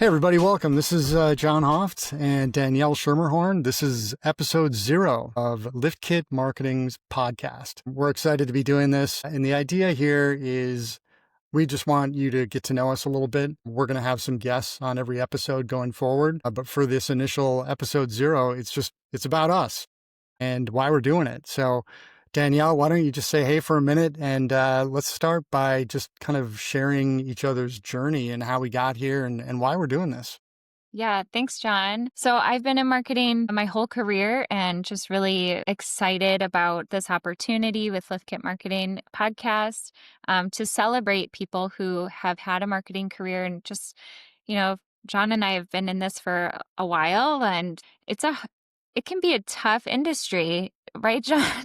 Hey everybody, welcome. This is John Hoeft and Danielle Shermerhorn. This is episode 0 of LiftKit Marketing's podcast. We're excited to be doing this. And the idea here is we just want you to get to know us a little bit. We're going to have some guests on every episode going forward. But for this initial episode 0, it's about us and why we're doing it. So Danielle, why don't you just say hey for a minute, and let's start by just kind of sharing each other's journey and how we got here and why we're doing this. Yeah, thanks, John. So I've been in marketing my whole career and just really excited about this opportunity with LiftKit Marketing podcast to celebrate people who have had a marketing career. And just, John and I have been in this for a while, and it can be a tough industry, right, John?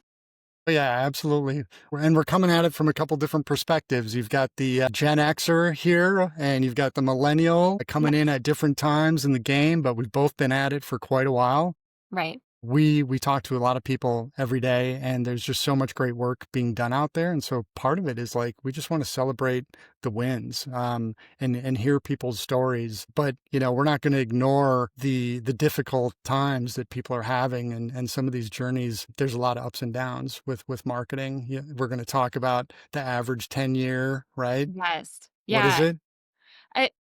Yeah, absolutely. And we're coming at it from a couple different perspectives. You've got the Gen Xer here, and you've got the millennial coming in at different times in the game, but we've both been at it for quite a while. Right. We talk to a lot of people every day, and there's just so much great work being done out there. And so part of it is like, we just want to celebrate the wins and hear people's stories. But, we're not going to ignore the difficult times that people are having and some of these journeys. There's a lot of ups and downs with marketing. We're going to talk about the average tenure, right? Yes. What is Yeah. it?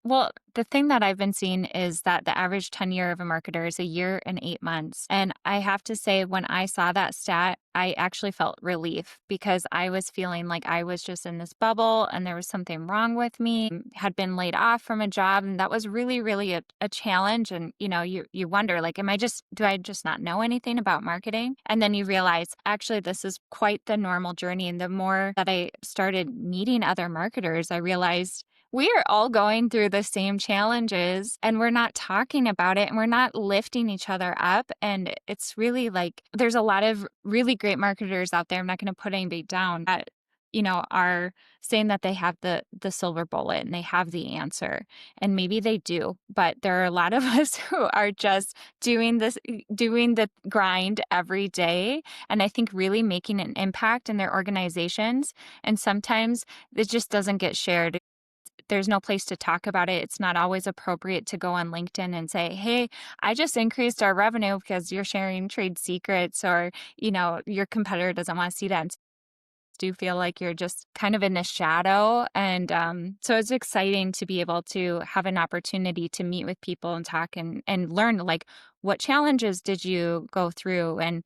Well, the thing that I've been seeing is that the average tenure of a marketer is 1 year and 8 months. And I have to say, when I saw that stat, I actually felt relief because I was feeling like I was just in this bubble and there was something wrong with me, had been laid off from a job. And that was really, really a challenge. And, you wonder, like, do I just not know anything about marketing? And then you realize, actually, this is quite the normal journey. And the more that I started meeting other marketers, I realized we are all going through the same challenges and we're not talking about it and we're not lifting each other up. And it's really like there's a lot of really great marketers out there. I'm not going to put anybody down that, are saying that they have the silver bullet and they have the answer. And maybe they do, but there are a lot of us who are just doing the grind every day. And I think really making an impact in their organizations. And sometimes it just doesn't get shared. There's no place to talk about it. It's not always appropriate to go on LinkedIn and say, hey, I just increased our revenue because you're sharing trade secrets, or, your competitor doesn't want to see that. And do feel like you're just kind of in the shadow. And so it's exciting to be able to have an opportunity to meet with people and talk and learn, like, what challenges did you go through and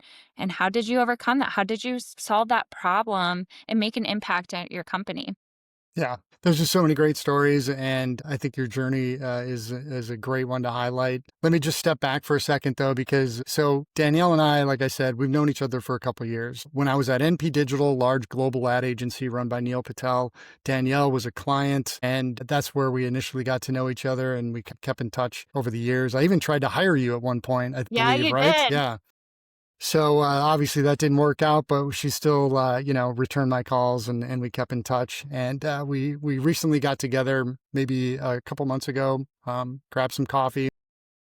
how did you overcome that? How did you solve that problem and make an impact at your company? Yeah, there's just so many great stories, and I think your journey is a great one to highlight. Let me just step back for a second, though, because Danielle and I, like I said, we've known each other for a couple of years. When I was at NP Digital, large global ad agency run by Neil Patel, Danielle was a client, and that's where we initially got to know each other, and we kept in touch over the years. I even tried to hire you at one point, I Yeah, believe, you right? did. Yeah. So obviously that didn't work out, but she still, returned my calls and we kept in touch. And we recently got together maybe a couple months ago, grabbed some coffee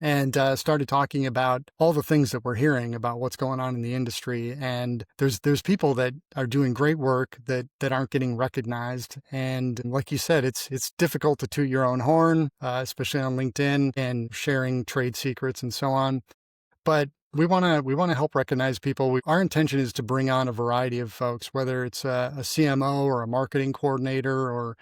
and started talking about all the things that we're hearing about what's going on in the industry. And there's people that are doing great work that aren't getting recognized. And like you said, it's difficult to toot your own horn, especially on LinkedIn and sharing trade secrets and so on. But we want to help recognize people. Our intention is to bring on a variety of folks, whether it's a CMO or a marketing coordinator or,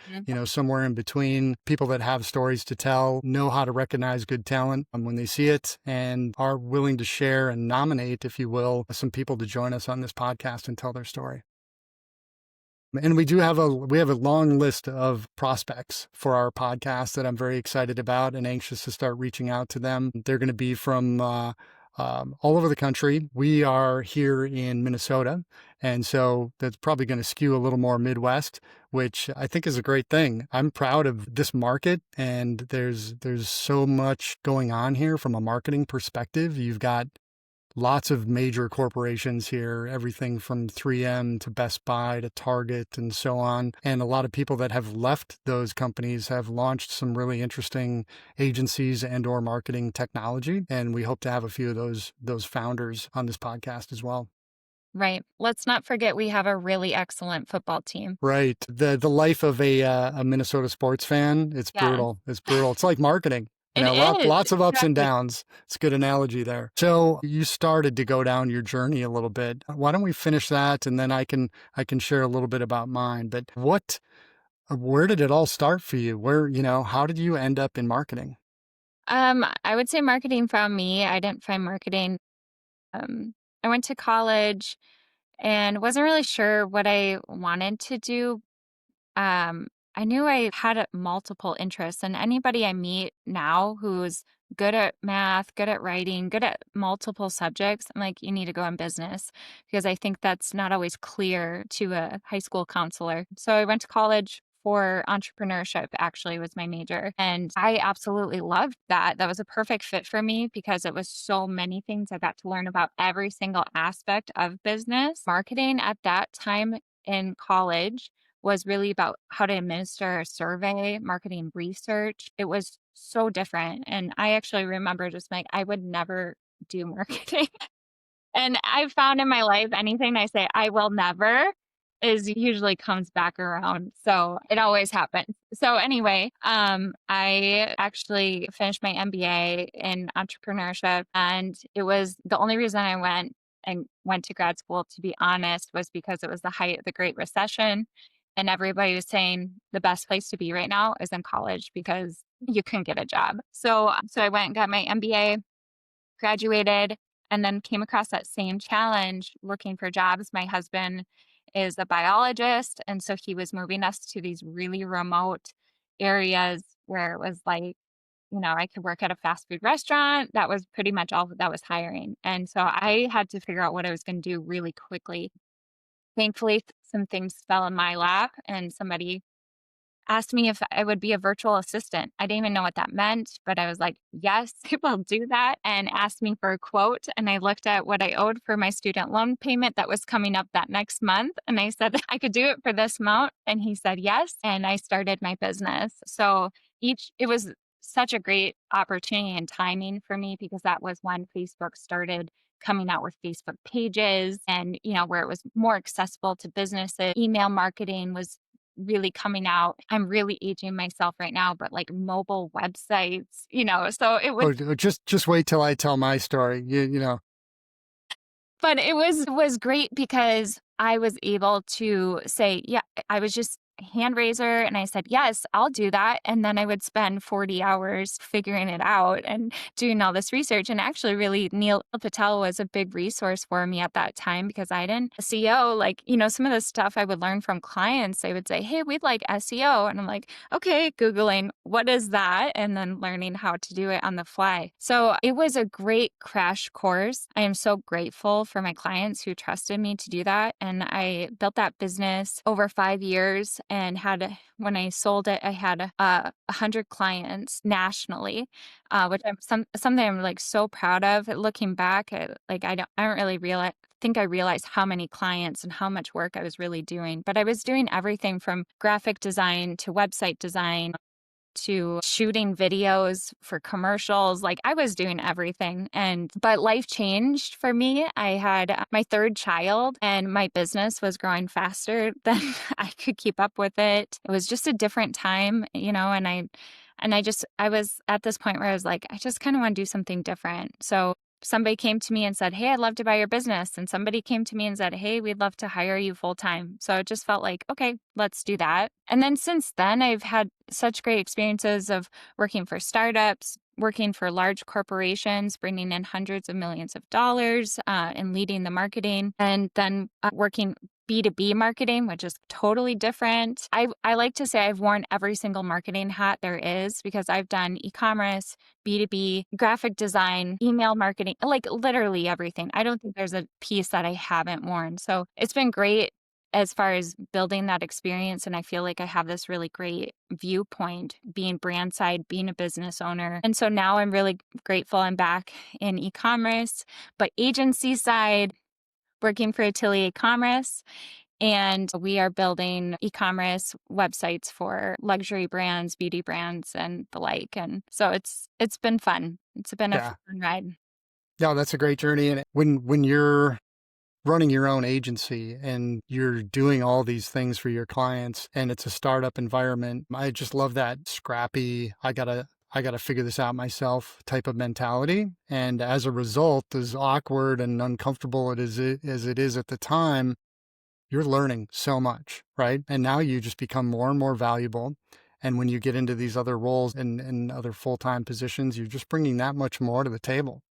somewhere in between, people that have stories to tell, know how to recognize good talent when they see it, and are willing to share and nominate, if you will, some people to join us on this podcast and tell their story. And we have a long list of prospects for our podcast that I'm very excited about and anxious to start reaching out to them. They're going to be from all over the country. We are here in Minnesota, and so that's probably going to skew a little more Midwest, which I think is a great thing. I'm proud of this market, and there's so much going on here from a marketing perspective. You've got lots of major corporations here, everything from 3M to Best Buy to Target and so on. And a lot of people that have left those companies have launched some really interesting agencies and or marketing technology. And we hope to have a few of those founders on this podcast as well. Right. Let's not forget we have a really excellent football team. Right. The life of a Minnesota sports fan, it's Yeah. brutal. It's brutal. It's like marketing. It is. Lots of ups and Exactly. downs. It's a good analogy there. So you started to go down your journey a little bit. Why don't we finish that, and then I can share a little bit about mine. But where did it all start for you? How did you end up in marketing? I would say marketing found me. I didn't find marketing. I went to college and wasn't really sure what I wanted to do. Um, I knew I had multiple interests, and anybody I meet now who's good at math, good at writing, good at multiple subjects, I'm like, you need to go in business because I think that's not always clear to a high school counselor. So I went to college for entrepreneurship, actually, was my major. And I absolutely loved that. That was a perfect fit for me because it was so many things I got to learn about every single aspect of business. Marketing at that time in college was really about how to administer a survey, marketing research. It was so different. And I actually remember just like, I would never do marketing. And I've found in my life, anything I say I will never is usually comes back around. So it always happens. So anyway, I actually finished my MBA in entrepreneurship, and it was the only reason I went to grad school, to be honest, was because it was the height of the Great Recession. And everybody was saying the best place to be right now is in college because you couldn't get a job. So I went and got my MBA, graduated, and then came across that same challenge looking for jobs. My husband is a biologist, and so he was moving us to these really remote areas where it was like, I could work at a fast food restaurant. That was pretty much all that was hiring. And so I had to figure out what I was going to do really quickly. Thankfully, some things fell in my lap, and somebody asked me if I would be a virtual assistant. I didn't even know what that meant, but I was like, yes, I will do that. And asked me for a quote. And I looked at what I owed for my student loan payment that was coming up that next month. And I said, I could do it for this amount. And he said, yes. And I started my business. So it was such a great opportunity and timing for me because that was when Facebook started coming out with Facebook pages and, where it was more accessible to businesses. Email marketing was really coming out. I'm really aging myself right now, but like mobile websites, so it was, Just wait till I tell my story. but it was great because I was able to say, yeah, I was just hand raiser and I said, yes, I'll do that. And then I would spend 40 hours figuring it out and doing all this research. And actually, really, Neil Patel was a big resource for me at that time because I didn't SEO. Like, some of the stuff I would learn from clients, they would say, hey, we'd like SEO. And I'm like, okay, Googling, what is that? And then learning how to do it on the fly. So it was a great crash course. I am so grateful for my clients who trusted me to do that. And I built that business over 5 years and when I sold it, I had 100 clients nationally, which something I'm like so proud of. Looking back, I don't really think I realized how many clients and how much work I was really doing. But I was doing everything from graphic design to website design to shooting videos for commercials. Like I was doing everything. But life changed for me. I had my third child and my business was growing faster than I could keep up with it. It was just a different time, I was at this point where I was like, I just kind of want to do something different. So somebody came to me and said, hey, I'd love to buy your business. And somebody came to me and said, hey, we'd love to hire you full time. So it just felt like, okay, let's do that. And then since then, I've had such great experiences of working for startups, working for large corporations, bringing in hundreds of millions of dollars and leading the marketing, and then working B2B marketing, which is totally different. I like to say I've worn every single marketing hat there is because I've done e-commerce, B2B, graphic design, email marketing, like literally everything. I don't think there's a piece that I haven't worn. So it's been great as far as building that experience. And I feel like I have this really great viewpoint being brand side, being a business owner. And so now I'm really grateful I'm back in e-commerce, but agency side, working for Atelier Commerce, and we are building e-commerce websites for luxury brands, beauty brands, and the like. And so it's been fun. It's been a Yeah. fun ride. No, that's a great journey. And when you're running your own agency and you're doing all these things for your clients and it's a startup environment, I just love that scrappy, I got to figure this out myself type of mentality. And as a result, as awkward and uncomfortable as it is at the time, you're learning so much, right? And now you just become more and more valuable. And when you get into these other roles and other full-time positions, you're just bringing that much more to the table.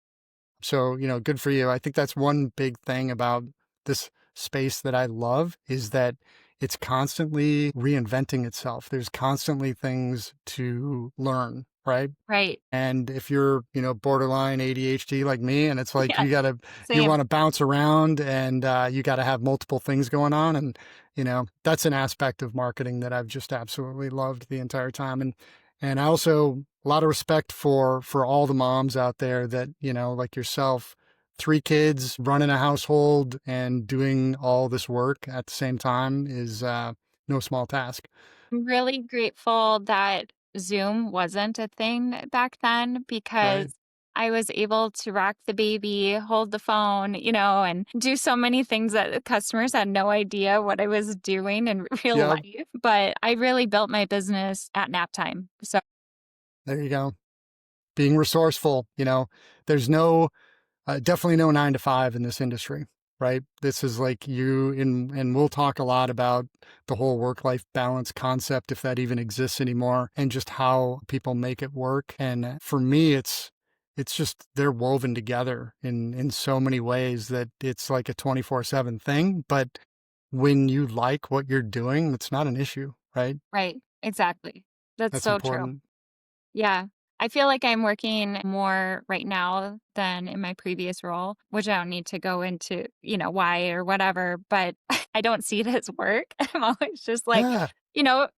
So, good for you. I think that's one big thing about this space that I love is that it's constantly reinventing itself. There's constantly things to learn, right? Right. And if you're, borderline ADHD like me, and it's like Yeah. you Same. want to bounce around and you got to have multiple things going on. And, that's an aspect of marketing that I've just absolutely loved the entire time. And I also, a lot of respect for all the moms out there that, like yourself, 3 kids, running a household and doing all this work at the same time is no small task, I'm really grateful that Zoom wasn't a thing back then right? because I was able to rock the baby, hold the phone, and do so many things that the customers had no idea what I was doing in real Yep. life. But I really built my business at nap time. So, There you go. Being resourceful, there's definitely no 9 to 5 in this industry, right? This is like and we'll talk a lot about the whole work-life balance concept, if that even exists anymore, and just how people make it work. And for me, it's just they're woven together in so many ways that it's like a 24/7 thing. But when you like what you're doing, it's not an issue, right? right, exactly. That's That's so true. important. Yeah. I feel like I'm working more right now than in my previous role, which I don't need to go into, why or whatever, but I don't see it as work. I'm always just like, Yeah.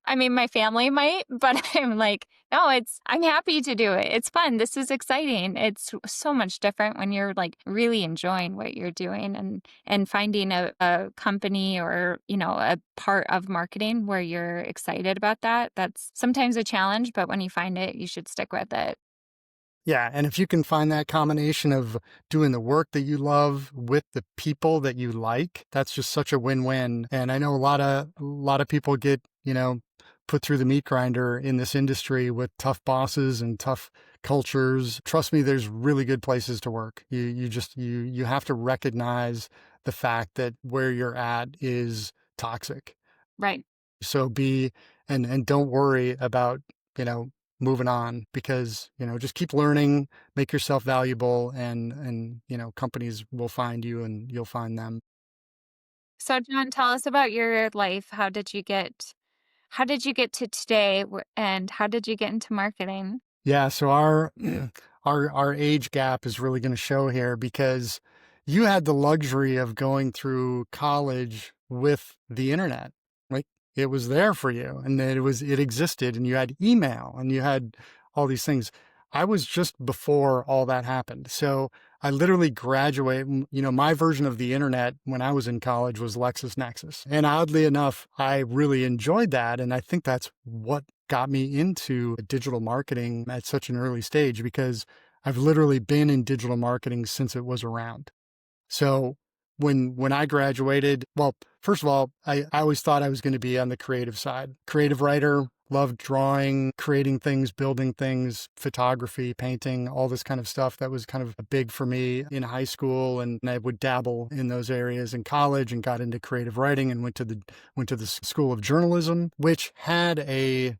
I mean, my family might, but I'm like, no, I'm happy to do it. It's fun. This is exciting. It's so much different when you're like really enjoying what you're doing and finding a company or, a part of marketing where you're excited about that. That's sometimes a challenge, but when you find it, you should stick with it. Yeah, and if you can find that combination of doing the work that you love with the people that you like, that's just such a win-win. And I know a lot of people get, put through the meat grinder in this industry with tough bosses and tough cultures. Trust me, there's really good places to work. You have to recognize the fact that where you're at is toxic. Right. So and don't worry about, you know, moving on because, just keep learning, make yourself valuable and, companies will find you and you'll find them. So, John, tell us about your life. How did you get to today, and how did you get into marketing? Yeah, so our our age gap is really going to show here because you had the luxury of going through college with the internet. Like it was there for you and it existed and you had email and you had all these things. I was just before all that happened. So I literally graduated, my version of the internet when I was in college was LexisNexis. And oddly enough, I really enjoyed that and I think that's what got me into digital marketing at such an early stage because I've literally been in digital marketing since it was around. So when I graduated, well, first of all, I always thought I was going to be on the creative side. Creative writer, loved drawing, creating things, building things, photography, painting, all this kind of stuff. That was kind of big for me in high school. And I would dabble in those areas in college and got into creative writing and went to the School of Journalism, which had a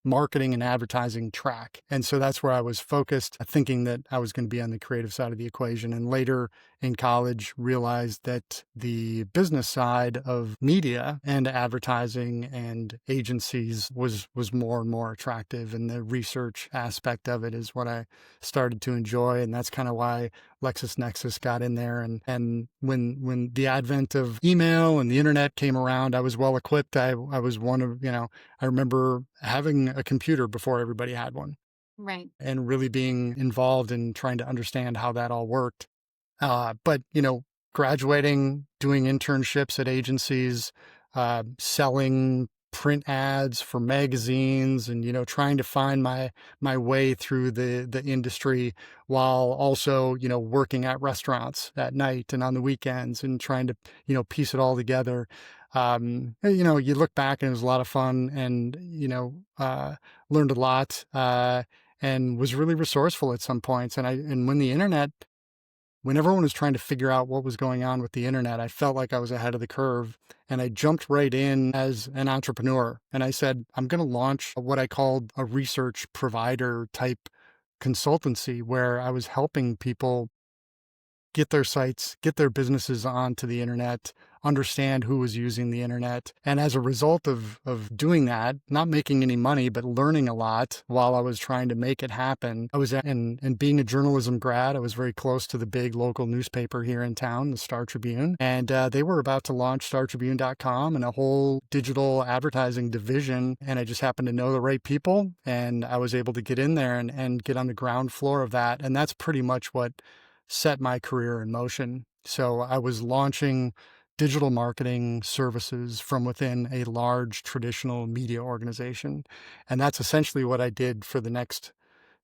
marketing and advertising track. And so that's where I was focused, thinking that I was going to be on the creative side of the equation. And later in college, realized that the business side of media and advertising and agencies was more and more attractive. And the research aspect of it is what I started to enjoy. And that's kind of why LexisNexis got in there. And when the advent of email and the internet came around, I was well equipped. I was one of, I remember having a computer before everybody had one Right. and really being involved in trying to understand how that all worked. But, graduating, doing internships at agencies, selling print ads for magazines and, trying to find my way through the industry while also, working at restaurants at night and on the weekends and trying to, piece it all together. You look back and it was a lot of fun and, learned a lot. and was really resourceful at some points. And when everyone was trying to figure out what was going on with the internet, I felt like I was ahead of the curve, and I jumped right in as an entrepreneur. And I said, I'm going to launch what I called a research provider type consultancy, where I was helping people get their sites, get their businesses onto the internet, understand who was using the internet. And as a result of doing that, not making any money, but learning a lot while I was trying to make it happen, and being a journalism grad, I was very close to the big local newspaper here in town, the Star Tribune. And they were about to launch StarTribune.com and a whole digital advertising division. And I just happened to know the right people. And I was able to get in there and get on the ground floor of that. And that's pretty much what set my career in motion. So I was launching digital marketing services from within a large traditional media organization. And that's essentially what I did for the next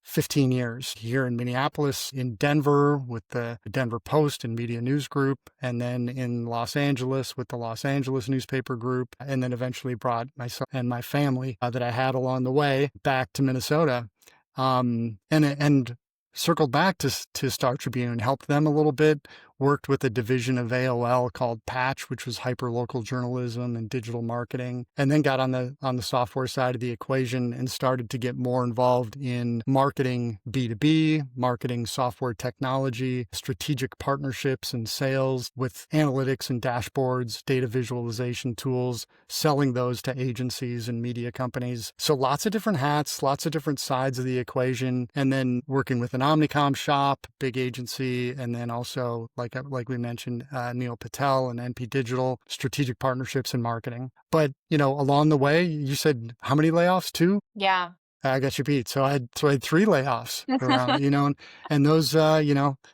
15 years here in Minneapolis, in Denver with the Denver Post and Media News Group, and then in Los Angeles with the Los Angeles Newspaper Group, and then eventually brought myself and my family that I had along the way back to Minnesota. And circled back to Star Tribune, helped them a little bit, worked with a division of AOL called Patch, which was hyperlocal journalism and digital marketing, and then got on the software side of the equation and started to get more involved in marketing B2B, marketing software technology, strategic partnerships and sales with analytics and dashboards, data visualization tools, selling those to agencies and media companies. So lots of different hats, lots of different sides of the equation, and then working with an Omnicom shop, big agency, and then also, like we mentioned, Neil Patel and NP Digital, strategic partnerships and marketing. But, along the way, you said how many layoffs? 2? Yeah. I got you beat. So I had 3 layoffs around, and those,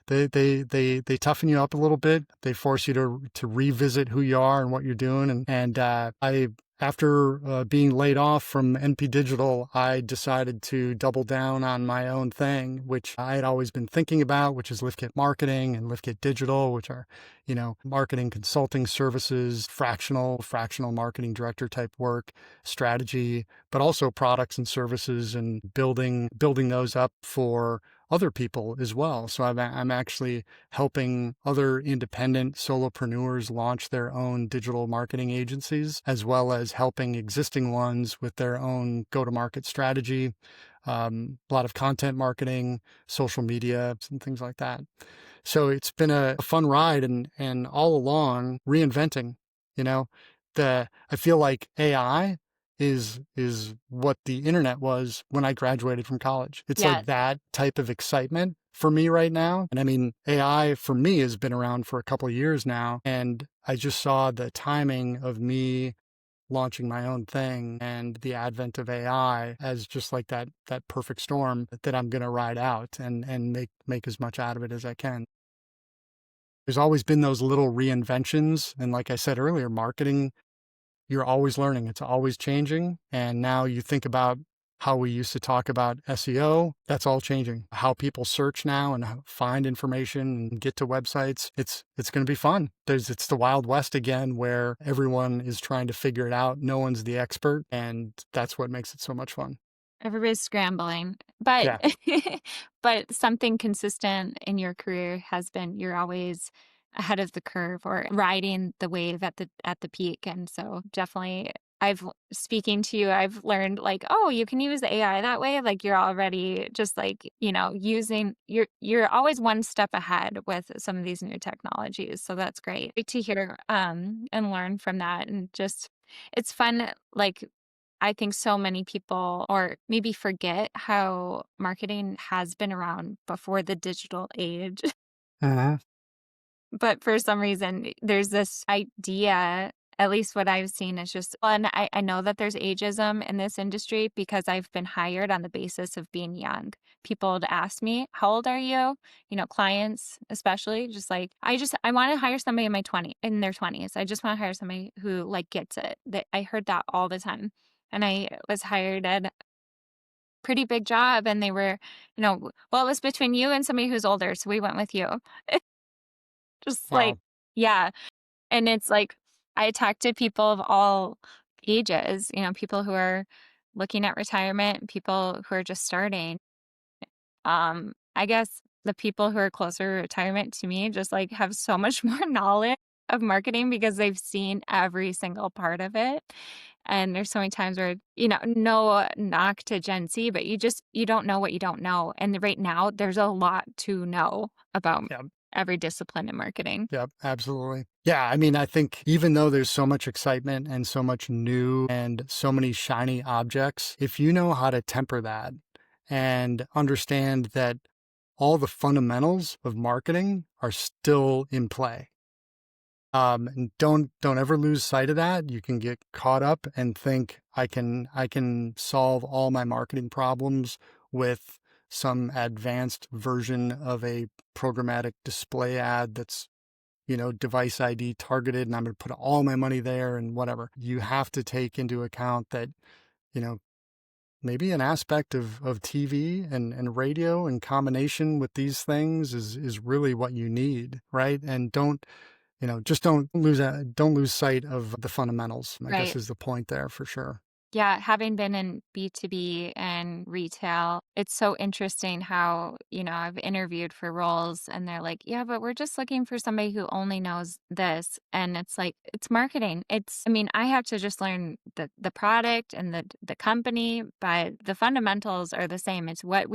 they toughen you up a little bit. They force you to revisit who you are and what you're doing. And after being laid off from NP Digital, I decided to double down on my own thing, which I had always been thinking about, which is LiftKit Marketing and LiftKit Digital, which are, marketing consulting services, fractional marketing director type work, strategy, but also products and services, and building those up for other people as well. So I'm actually helping other independent solopreneurs launch their own digital marketing agencies, as well as helping existing ones with their own go-to-market strategy, a lot of content marketing, social media, and things like that. So it's been a fun ride, and all along reinventing, I feel like AI is what the internet was when I graduated from college. It's like Yes. that type of excitement for me right now. And I mean, AI for me has been around for a couple of years now, and I just saw the timing of me launching my own thing and the advent of AI as just like that perfect storm that I'm going to ride out and make as much out of it as I can. There's always been those little reinventions, and like I said earlier, marketing, you're always learning. It's always changing. And now you think about how we used to talk about SEO, that's all changing. How people search now and find information and get to websites, it's going to be fun. It's the Wild West again, where everyone is trying to figure it out. No one's the expert, and that's what makes it so much fun. Everybody's scrambling. But Yeah. but something consistent in your career has been you're always ahead of the curve or riding the wave at the peak. And so definitely speaking to you, I've learned like, oh, you can use AI that way. Like you're already just like, using you're always one step ahead with some of these new technologies. So that's great to hear and learn from that. And just it's fun, like I think so many people or maybe forget how marketing has been around before the digital age. Uh-huh. But for some reason, there's this idea, at least what I've seen is just, well, and I know that there's ageism in this industry because I've been hired on the basis of being young. People would ask me, how old are you? Clients, especially, just like, I want to hire somebody in their 20s. I just want to hire somebody who like gets it. That I heard that all the time. And I was hired at a pretty big job and they were, well, it was between you and somebody who's older. So we went with you. Just like, Wow. yeah. And it's like, I talk to people of all ages, people who are looking at retirement, people who are just starting. I guess the people who are closer to retirement to me just like have so much more knowledge of marketing because they've seen every single part of it. And there's so many times where, no knock to Gen Z, but you don't know what you don't know. And right now there's a lot to know about Yeah. every discipline in marketing. Yep, absolutely. Yeah, I mean, I think even though there's so much excitement and so much new and so many shiny objects, if you know how to temper that and understand that all the fundamentals of marketing are still in play. And don't ever lose sight of that. You can get caught up and think I can solve all my marketing problems with some advanced version of a programmatic display ad that's device ID targeted and I'm going to put all my money there and whatever. You have to take into account that, you know, maybe an aspect of TV and radio in combination with these things is really what you need, right? And just don't lose sight of the fundamentals, I guess Right. is the point there for sure. Yeah, having been in B2B and retail, it's so interesting how, I've interviewed for roles and they're like, yeah, but we're just looking for somebody who only knows this. And it's like, it's marketing. I mean, I have to just learn the product and the company, but the fundamentals are the same. It's what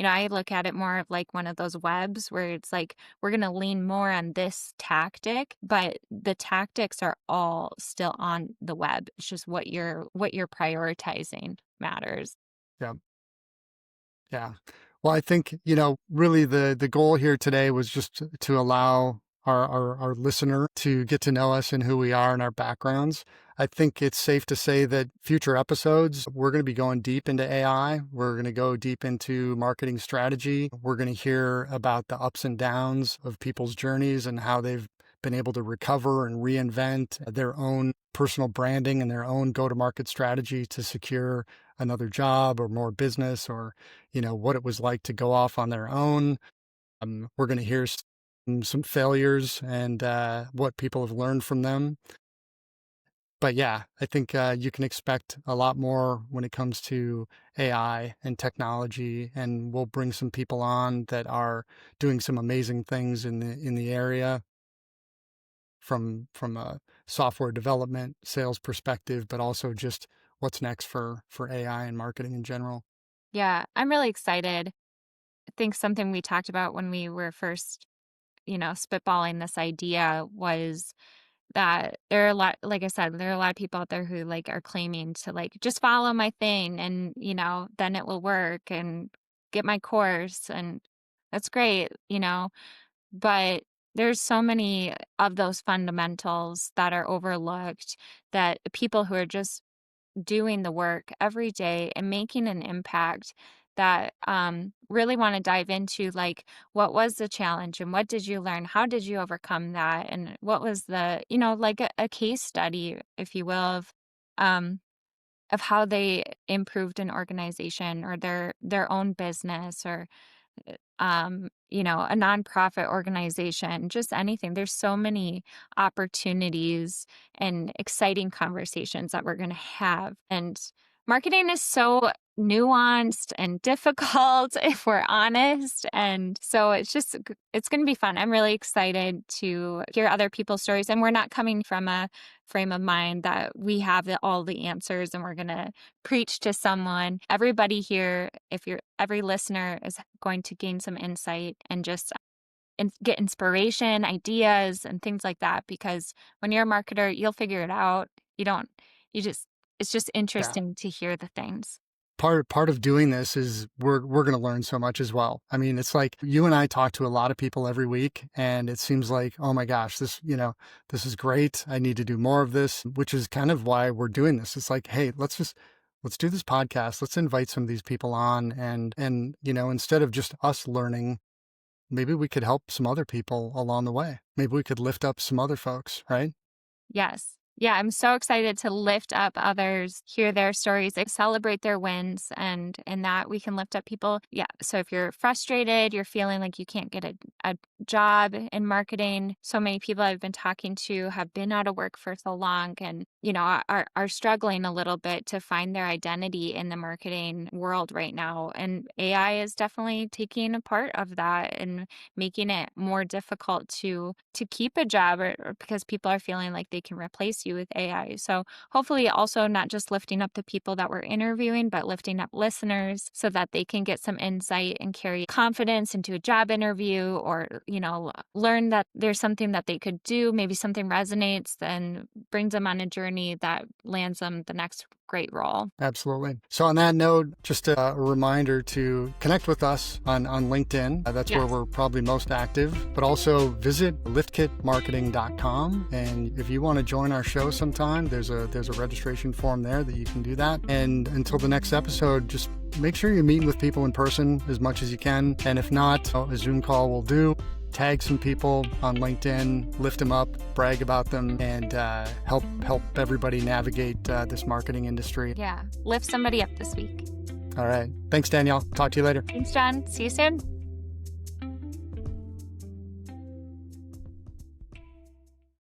I look at it more of like one of those webs where it's like, we're going to lean more on this tactic, but the tactics are all still on the web. It's just what you're prioritizing matters. Yeah. Yeah. Well, I think, really the goal here today was just to allow our listener to get to know us and who we are and our backgrounds. I think it's safe to say that future episodes, we're going to be going deep into AI. We're going to go deep into marketing strategy. We're going to hear about the ups and downs of people's journeys and how they've been able to recover and reinvent their own personal branding and their own go-to-market strategy to secure another job or more business or what it was like to go off on their own. We're going to hear some failures and what people have learned from them. But yeah, I think you can expect a lot more when it comes to AI and technology, and we'll bring some people on that are doing some amazing things in the area from a software development, sales perspective, but also just what's next for AI and marketing in general. Yeah, I'm really excited. I think something we talked about when we were first, spitballing this idea was that there are a lot, like I said, there are a lot of people out there who like are claiming to like just follow my thing and, then it will work and get my course and that's great, but there's so many of those fundamentals that are overlooked that people who are just doing the work every day and making an impact that really want to dive into like what was the challenge and what did you learn, how did you overcome that, and what was the like a case study if you will of how they improved an organization or their own business or a nonprofit organization, just anything. There's so many opportunities and exciting conversations that we're going to have. And marketing is so nuanced and difficult if we're honest. And so it's going to be fun. I'm really excited to hear other people's stories. And we're not coming from a frame of mind that we have all the answers and we're going to preach to someone. Everybody here, every listener is going to gain some insight and just get inspiration, ideas, and things like that. Because when you're a marketer, you'll figure it out. You don't, you just, it's just Yeah. interesting to hear the things. Part of doing this is we're going to learn so much as well. I mean, it's like you and I talk to a lot of people every week and it seems like, oh my gosh, this is great. I need to do more of this, which is kind of why we're doing this. It's like, hey, let's do this podcast. Let's invite some of these people on and instead of just us learning, maybe we could help some other people along the way. Maybe we could lift up some other folks, right? Yes. Yeah, I'm so excited to lift up others, hear their stories, like, celebrate their wins, and in that we can lift up people. Yeah. So if you're frustrated, you're feeling like you can't get a job in marketing. So many people I've been talking to have been out of work for so long and, are struggling a little bit to find their identity in the marketing world right now. And AI is definitely taking a part of that and making it more difficult to keep a job, or because people are feeling like they can replace you with AI. So hopefully also not just lifting up the people that we're interviewing, but lifting up listeners so that they can get some insight and carry confidence into a job interview, or, learn that there's something that they could do. Maybe something resonates and brings them on a journey that lands them the next great role. Absolutely. So on that note, just a reminder to connect with us on LinkedIn. That's where Yes. we're probably most active, but also visit liftkitmarketing.com. And if you want to join our show sometime, there's a registration form there that you can do that. And until the next episode, just make sure you're meeting with people in person as much as you can. And if not, a Zoom call will do. Tag some people on LinkedIn, lift them up, brag about them, and help everybody navigate this marketing industry. Yeah. Lift somebody up this week. All right. Thanks, Danielle. Talk to you later. Thanks, John. See you soon.